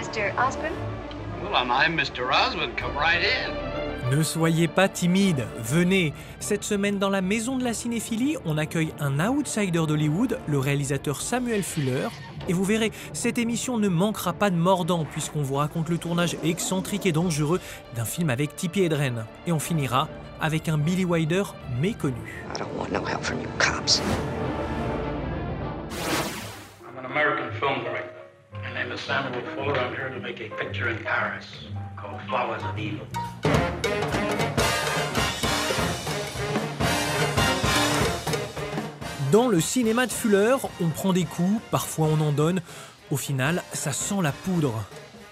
Mr. Osborne? Well, I'm Mr. Osmond. Come right in. Ne soyez pas timide, venez. Cette semaine dans la Maison de la Cinéphilie, on accueille un outsider d'Hollywood, le réalisateur Samuel Fuller. Et vous verrez, cette émission ne manquera pas de mordant puisqu'on vous raconte le tournage excentrique et dangereux d'un film avec Tippi Hedren. Et on finira avec un Billy Wilder méconnu. I don't want no help from you cops. I'm an American film director. My name is Samuel Fuller. I'm here to make a picture in Paris called Flowers of Evil. Dans le cinéma de Fuller, on prend des coups, parfois on en donne. Au final, ça sent la poudre.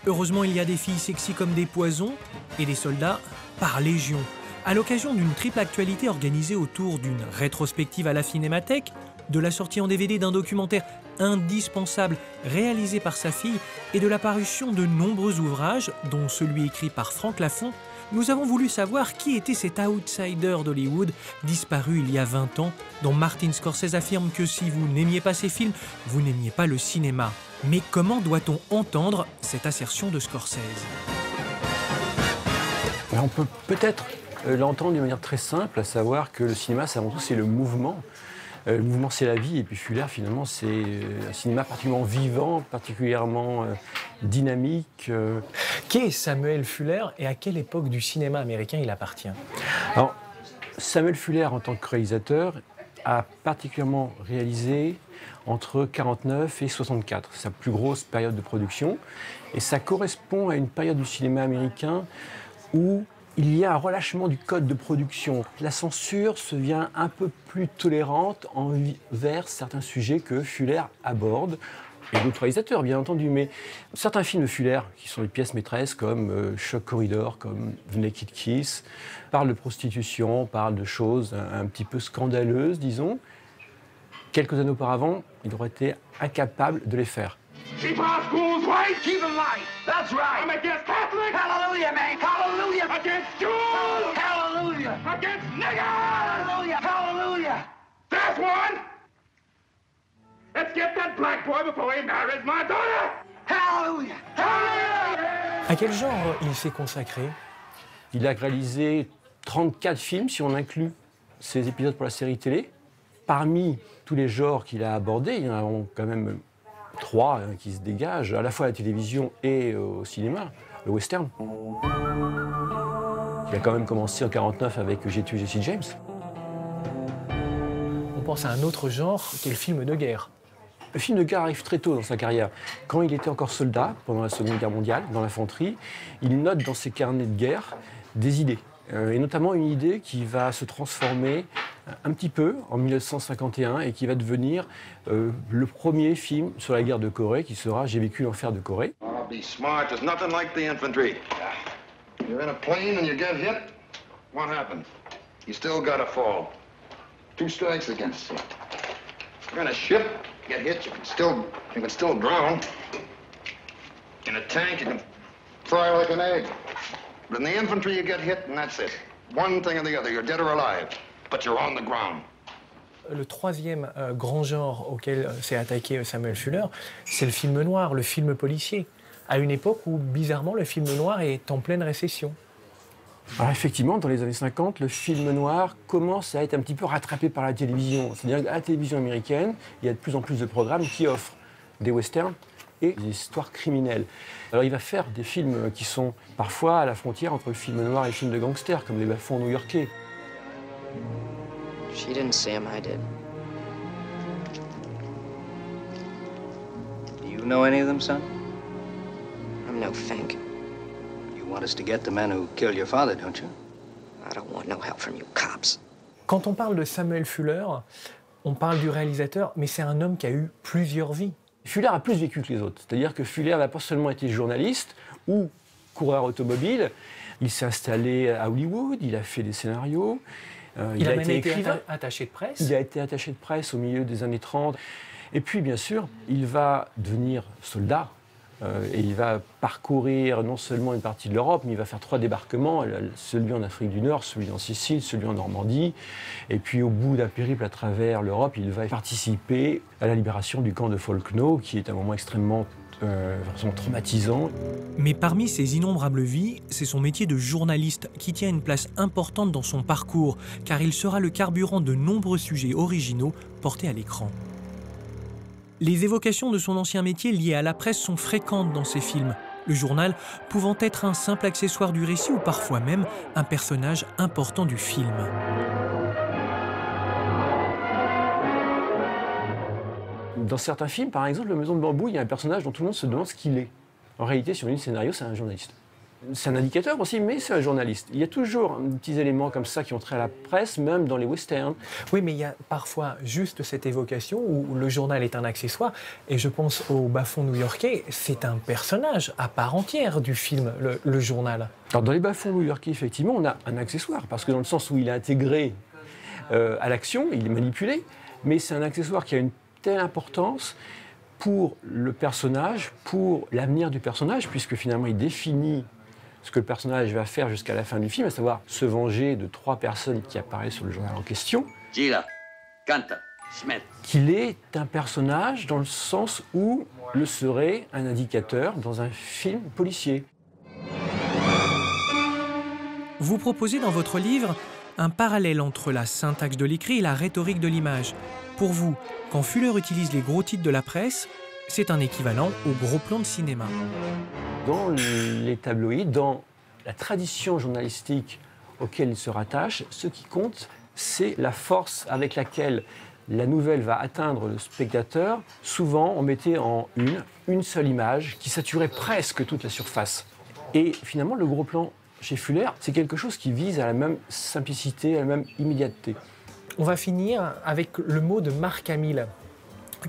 Heureusement, il y a des filles sexy comme des poisons et des soldats par légion. À l'occasion d'une triple actualité organisée autour d'une rétrospective à la Cinémathèque, de la sortie en DVD d'un documentaire indispensable réalisé par sa fille et de la parution de nombreux ouvrages, dont celui écrit par Franck Lafont, nous avons voulu savoir qui était cet outsider d'Hollywood disparu il y a 20 ans, dont Martin Scorsese affirme que si vous n'aimiez pas ses films, vous n'aimiez pas le cinéma. Mais comment doit-on entendre cette assertion de Scorsese ? On peut peut-être l'entendre d'une manière très simple, à savoir que le cinéma, c'est avant tout c'est le mouvement. Le mouvement, c'est la vie, et puis Fuller, finalement, c'est un cinéma particulièrement vivant, particulièrement dynamique. Qui est Samuel Fuller et à quelle époque du cinéma américain il appartient ? Alors, Samuel Fuller, en tant que réalisateur, a particulièrement réalisé entre 1949 et 1964, sa plus grosse période de production. Et ça correspond à une période du cinéma américain où il y a un relâchement du code de production. La censure se vient un peu plus tolérante envers certains sujets que Fuller aborde, et d'autres réalisateurs, bien entendu. Mais certains films de Fuller, qui sont des pièces maîtresses, comme Shock Corridor, comme The Naked Kiss, parlent de prostitution, parlent de choses un petit peu scandaleuses, disons. Quelques années auparavant, il aurait été incapable de les faire. Keep our schools right. Keep them right. That's right. I'm against Catholics. Hallelujah, man. Hallelujah. Against Jews. Hallelujah. Against niggers. Hallelujah. Hallelujah. There's one. Let's get that black boy before he marries my daughter. Hallelujah. Hallelujah. À quel genre il s'est consacré ? Il a réalisé 34 films, si on inclut ses épisodes pour la série télé. Parmi tous les genres qu'il a abordés, il y en a quand même 3 qui se dégagent, à la fois à la télévision et au cinéma, le western. Il a quand même commencé en 1949 avec J'ai tué Jesse James. On pense à un autre genre qui est le film de guerre. Le film de guerre arrive très tôt dans sa carrière. Quand il était encore soldat, pendant la Seconde Guerre mondiale, dans l'infanterie, il note dans ses carnets de guerre des idées. Et notamment une idée qui va se transformer un petit peu en 1951 et qui va devenir le premier film sur la guerre de Corée, qui sera J'ai vécu l'enfer de Corée. Be smart. There's nothing like the infantry. You're in a plane and you get hit. What happens? You still gotta fall. 2 strikes against you. You're in a ship. Get hit. You can still drown. In a tank, you can fry like an egg. But in the infantry, you get hit and that's it. One thing or the other. You're dead or alive, but you're on the ground. Le troisième grand genre auquel s'est attaqué Samuel Fuller, c'est le film noir, le film policier, à une époque où, bizarrement, le film noir est en pleine récession. Alors effectivement, dans les années 50, le film noir commence à être un petit peu rattrapé par la télévision. C'est-à-dire qu'à la télévision américaine, il y a de plus en plus de programmes qui offrent des westerns et des histoires criminelles. Alors il va faire des films qui sont parfois à la frontière entre le film noir et le film de gangster, comme Les Bas-fonds new-yorkais. She didn't see him, I did. Do you know any of them, son? I'm no Fink. You want us to get the men who killed your father, don't you? I don't want no help from you cops. Quand on parle de Samuel Fuller, on parle du réalisateur, mais c'est un homme qui a eu plusieurs vies. Fuller a plus vécu que les autres. C'est-à-dire que Fuller n'a pas seulement été journaliste ou coureur automobile, il s'est installé à Hollywood, il a fait des scénarios. Il a même été attaché de presse. Il a été attaché de presse au milieu des années 30. Et puis, bien sûr, il va devenir soldat. Et il va parcourir non seulement une partie de l'Europe, mais il va faire 3 débarquements, celui en Afrique du Nord, celui en Sicile, celui en Normandie. Et puis au bout d'un périple à travers l'Europe, il va participer à la libération du camp de Folkenau, qui est un moment extrêmement vraiment traumatisant. Mais parmi ses innombrables vies, c'est son métier de journaliste qui tient une place importante dans son parcours, car il sera le carburant de nombreux sujets originaux portés à l'écran. Les évocations de son ancien métier liées à la presse sont fréquentes dans ses films, le journal pouvant être un simple accessoire du récit ou parfois même un personnage important du film. Dans certains films, par exemple, La Maison de Bambou, il y a un personnage dont tout le monde se demande ce qu'il est. En réalité, sur le scénario, c'est un journaliste. C'est un indicateur aussi, mais c'est un journaliste. Il y a toujours des petits éléments comme ça qui ont trait à la presse, même dans les westerns. Oui, mais il y a parfois juste cette évocation où le journal est un accessoire. Et je pense au bas-fond new-yorkais, c'est un personnage à part entière du film, le journal. Alors dans les bas-fonds new-yorkais, effectivement, on a un accessoire, parce que dans le sens où il est intégré à l'action, il est manipulé, mais c'est un accessoire qui a une telle importance pour le personnage, pour l'avenir du personnage, puisque finalement il définit ce que le personnage va faire jusqu'à la fin du film, à savoir se venger de 3 personnes qui apparaissent sur le journal en question. Gila, Kanta, Smith. Qu'il est un personnage dans le sens où le serait un indicateur dans un film policier. Vous proposez dans votre livre un parallèle entre la syntaxe de l'écrit et la rhétorique de l'image. Pour vous, quand Fuller utilise les gros titres de la presse, c'est un équivalent au gros plan de cinéma. Dans les tabloïds, dans la tradition journalistique auquel il se rattache, ce qui compte, c'est la force avec laquelle la nouvelle va atteindre le spectateur. Souvent, on mettait en une seule image qui saturait presque toute la surface. Et finalement, le gros plan chez Fuller, c'est quelque chose qui vise à la même simplicité, à la même immédiateté. On va finir avec le mot de Mark Hamill,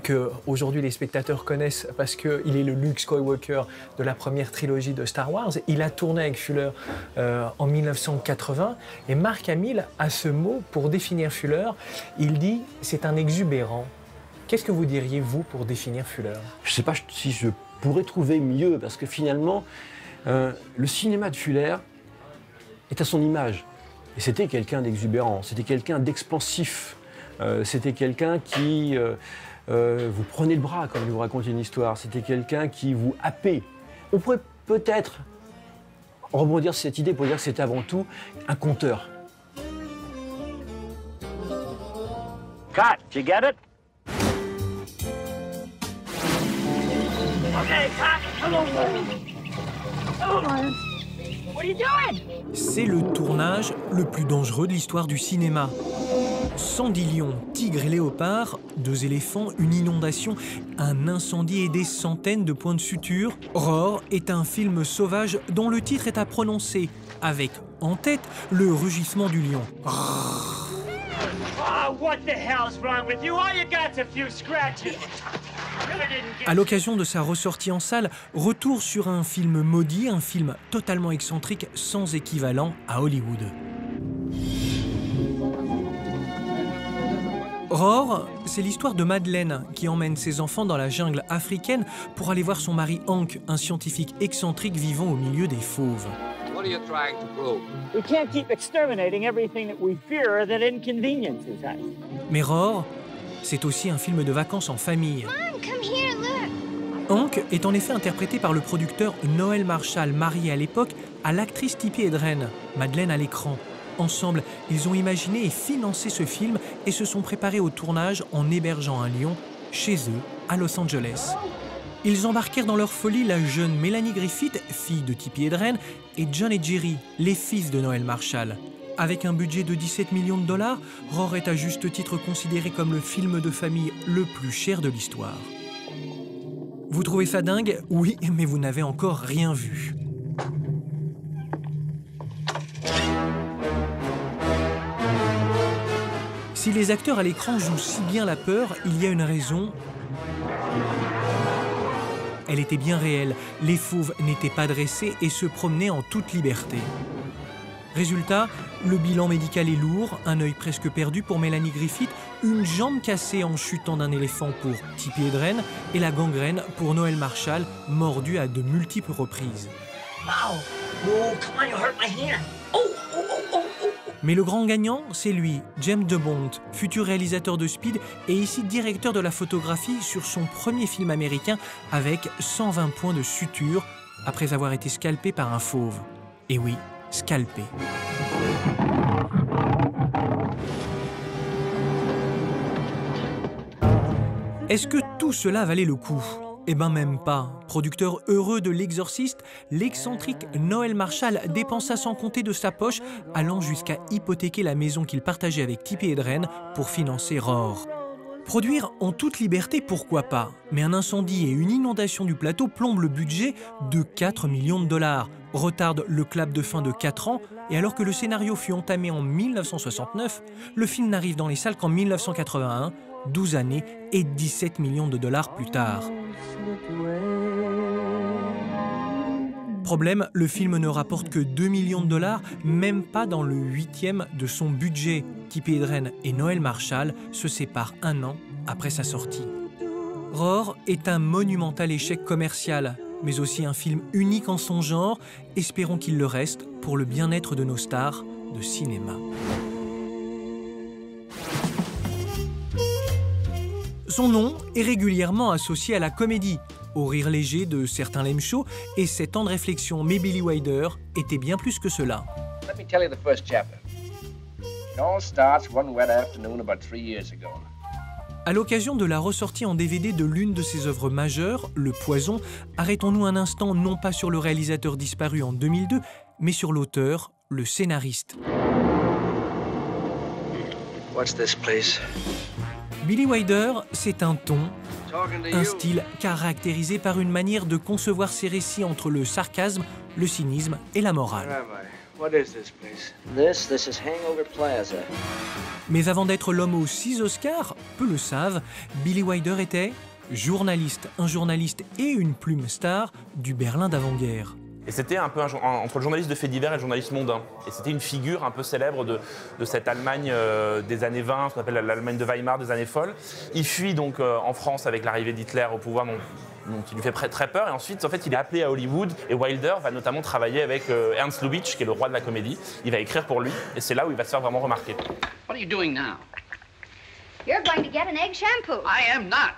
que aujourd'hui les spectateurs connaissent parce qu'il est le Luke Skywalker de la première trilogie de Star Wars. Il a tourné avec Fuller en 1980 et Mark Hamill a ce mot pour définir Fuller. Il dit « c'est un exubérant ». Qu'est-ce que vous diriez, vous, pour définir Fuller? Je ne sais pas si je pourrais trouver mieux, parce que finalement, le cinéma de Fuller est à son image. Et c'était quelqu'un d'exubérant, c'était quelqu'un d'expansif, c'était quelqu'un qui vous prenait le bras quand il vous racontait une histoire, c'était quelqu'un qui vous happait. On pourrait peut-être rebondir sur cette idée pour dire que c'était avant tout un conteur. Cut, you get it? Okay, cut. Hello. What are you doing? C'est le tournage le plus dangereux de l'histoire du cinéma. 110 lions, tigres et léopards, 2 éléphants, une inondation, un incendie et des centaines de points de suture. Roar est un film sauvage dont le titre est à prononcer, avec en tête le rugissement du lion. Oh, what the hell's wrong with you? All you got's a few scratches. À l'occasion de sa ressortie en salle, retour sur un film maudit, un film totalement excentrique, sans équivalent à Hollywood. Roar, c'est l'histoire de Madeleine qui emmène ses enfants dans la jungle africaine pour aller voir son mari Hank, un scientifique excentrique vivant au milieu des fauves. What are you trying to prove? We can't keep exterminating everything that we fear that inconveniences us. Mais Roar, c'est aussi un film de vacances en famille. Mom, come here, look. Hank est en effet interprété par le producteur Noël Marshall, marié à l'époque à l'actrice Tippi Hedren, Madeleine à l'écran. Ensemble, ils ont imaginé et financé ce film et se sont préparés au tournage en hébergeant un lion chez eux, à Los Angeles. Ils embarquèrent dans leur folie la jeune Melanie Griffith, fille de Tippi Hedren, et John et Jerry, les fils de Noël Marshall. Avec un budget de 17 millions de dollars, Roar est à juste titre considéré comme le film de famille le plus cher de l'histoire. Vous trouvez ça dingue? Oui, mais vous n'avez encore rien vu. Si les acteurs à l'écran jouent si bien la peur, il y a une raison. Elle était bien réelle. Les fauves n'étaient pas dressés et se promenaient en toute liberté. Résultat, le bilan médical est lourd, un œil presque perdu pour Melanie Griffith, une jambe cassée en chutant d'un éléphant pour Tippi Hedren et la gangrène pour Noël Marshall, mordu à de multiples reprises. Ow! Oh, come on, you hurt my hand. Oh, oh, oh, oh, oh. Mais le grand gagnant, c'est lui, James DeBont, futur réalisateur de Speed et ici directeur de la photographie sur son premier film américain avec 120 points de suture après avoir été scalpé par un fauve. Et oui, scalpé. Est-ce que tout cela valait le coup ? Eh ben même pas. Producteur heureux de L'Exorciste, l'excentrique Noël Marshall dépensa sans compter de sa poche, allant jusqu'à hypothéquer la maison qu'il partageait avec Tippi Hedren pour financer Roar. Produire en toute liberté, pourquoi pas, mais un incendie et une inondation du plateau plombent le budget de 4 millions de dollars, retardent le clap de fin de 4 ans, et alors que le scénario fut entamé en 1969, le film n'arrive dans les salles qu'en 1981, 12 années et 17 millions de dollars plus tard. Problème, le film ne rapporte que 2 millions de dollars, même pas dans le 8e de son budget. Tippi Hedren et Noël Marshall se séparent 1 an après sa sortie. Roar est un monumental échec commercial, mais aussi un film unique en son genre. Espérons qu'il le reste pour le bien-être de nos stars de cinéma. Son nom est régulièrement associé à la comédie, au rire léger de certains lame shows et ses temps de réflexion, mais Billy Wilder était bien plus que cela. Let me tell you the first chapter. It all starts one wet afternoon about 3 years ago. À l'occasion de la ressortie en DVD de l'une de ses œuvres majeures, Le Poison, arrêtons-nous un instant non pas sur le réalisateur disparu en 2002, mais sur l'auteur, le scénariste. What's this place? Billy Wilder, c'est un ton, un style caractérisé par une manière de concevoir ses récits entre le sarcasme, le cynisme et la morale. What is this place? This is Hangover Plaza. Mais avant d'être l'homme aux 6 Oscars, peu le savent, Billy Wilder était journaliste, un journaliste et une plume star du Berlin d'avant-guerre. Et c'était un peu entre le journaliste de faits divers et le journaliste mondain. Et c'était une figure un peu célèbre de cette Allemagne des années 20, ce qu'on appelle l'Allemagne de Weimar, des années folles. Il fuit donc en France avec l'arrivée d'Hitler au pouvoir, donc il lui fait très peur. Et ensuite, en fait, il est appelé à Hollywood. Et Wilder va notamment travailler avec Ernst Lubitsch, qui est le roi de la comédie. Il va écrire pour lui. Et c'est là où il va se faire vraiment remarquer. What are you doing now? You're going to get an egg shampoo. I am not.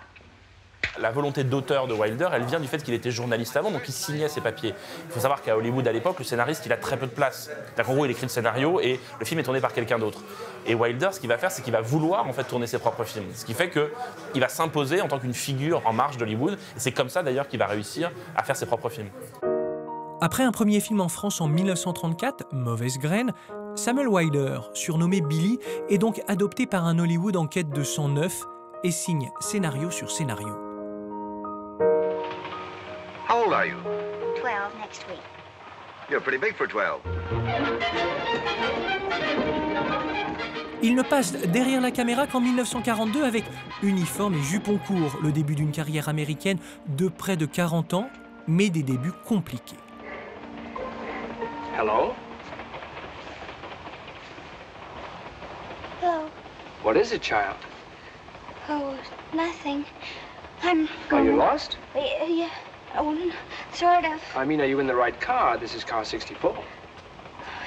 La volonté d'auteur de Wilder, elle vient du fait qu'il était journaliste avant, donc il signait ses papiers. Il faut savoir qu'à Hollywood, à l'époque, le scénariste, il a très peu de place. En gros, il écrit le scénario et le film est tourné par quelqu'un d'autre. Et Wilder, ce qu'il va faire, c'est qu'il va vouloir en fait tourner ses propres films. Ce qui fait qu'il va s'imposer en tant qu'une figure en marge d'Hollywood. Et c'est comme ça, d'ailleurs, qu'il va réussir à faire ses propres films. Après un premier film en France en 1934, Mauvaise graine, Samuel Wilder, surnommé Billy, est donc adopté par un Hollywood en quête de sang neuf et signe scénario sur scénario. How old are you? 12 next week. You're pretty big for 12. Il ne passe derrière la caméra qu'en 1942 avec Uniforme et Jupon court, le début d'une carrière américaine de près de 40 ans, mais des débuts compliqués. Hello? Hello. What is it, child? Oh, nothing. I'm Are going... you lost? Yeah. Oh, sort of. I mean, are you in the right car? This is car 64.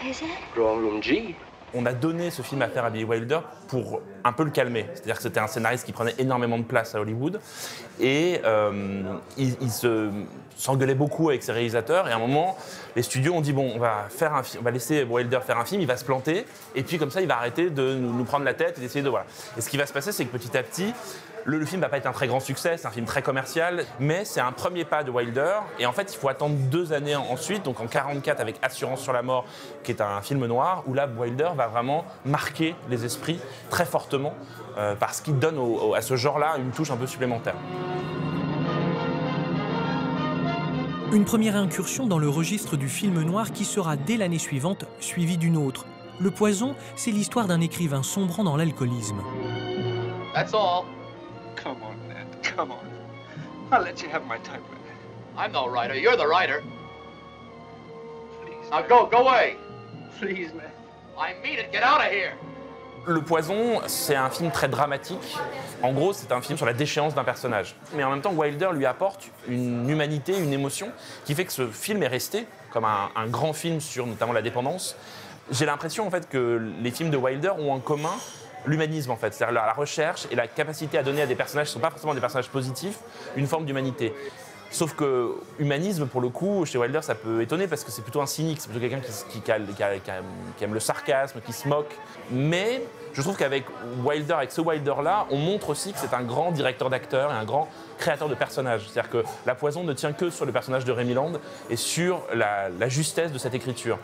Is it? Drawing room G. On a donné ce film à faire à Billy Wilder pour un peu le calmer. C'est-à-dire que c'était un scénariste qui prenait énormément de place à Hollywood et il s'engueulait beaucoup avec ses réalisateurs. Et à un moment, les studios ont dit bon, on va laisser Wilder faire un film, il va se planter et puis comme ça, il va arrêter de nous prendre la tête et d'essayer de voilà. Et ce qui va se passer, c'est que petit à petit, le film va pas être un très grand succès, c'est un film très commercial, mais c'est un premier pas de Wilder. Et en fait, il faut attendre 2 années ensuite, donc en 1944 avec Assurance sur la mort, qui est un film noir, où là, Wilder va vraiment marquer les esprits très fortement, parce qu'il donne à ce genre-là une touche un peu supplémentaire. Une première incursion dans le registre du film noir qui sera dès l'année suivante suivie d'une autre. Le Poison, c'est l'histoire d'un écrivain sombrant dans l'alcoolisme. That's all. Come on, Ned. Come on. I'll let you have my typewriter. I'm no writer. You're the writer. Please. Now go away. Please, Ned. I mean it. Get out of here. Le Poison, c'est un film très dramatique. En gros, c'est un film sur la déchéance d'un personnage. Mais en même temps, Wilder lui apporte une humanité, une émotion, qui fait que ce film est resté comme un grand film sur notamment la dépendance, J'ai l'impression en fait que les films de Wilder ont en commun l'humanisme en fait, c'est-à-dire la recherche et la capacité à donner à des personnages qui ne sont pas forcément des personnages positifs une forme d'humanité. Sauf que humanisme, pour le coup, chez Wilder, ça peut étonner parce que c'est plutôt un cynique, c'est plutôt quelqu'un qui aime le sarcasme, qui se moque. Mais je trouve qu'avec Wilder, avec ce Wilder-là, on montre aussi que c'est un grand directeur d'acteurs et un grand créateur de personnages. C'est-à-dire que La Poison ne tient que sur le personnage de Rémi Land et sur la justesse de cette écriture.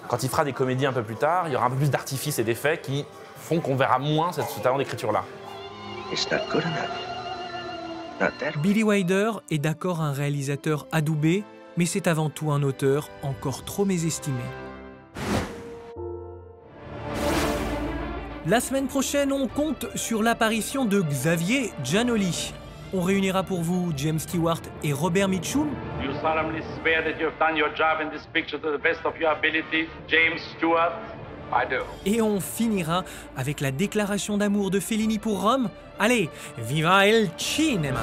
Quand il fera des comédies un peu plus tard, il y aura un peu plus d'artifices et d'effets qui font qu'on verra moins ce talent d'écriture-là. Billy Wilder est d'accord un réalisateur adoubé, mais c'est avant tout un auteur encore trop mésestimé. La semaine prochaine, on compte sur l'apparition de Xavier Giannoli. On réunira pour vous James Stewart et Robert Mitchum. You solemnly swear that you have done your job in this picture to the best of your ability, James Stewart? I do. Et on finira avec la déclaration d'amour de Fellini pour Rome. Allez, viva el cinema!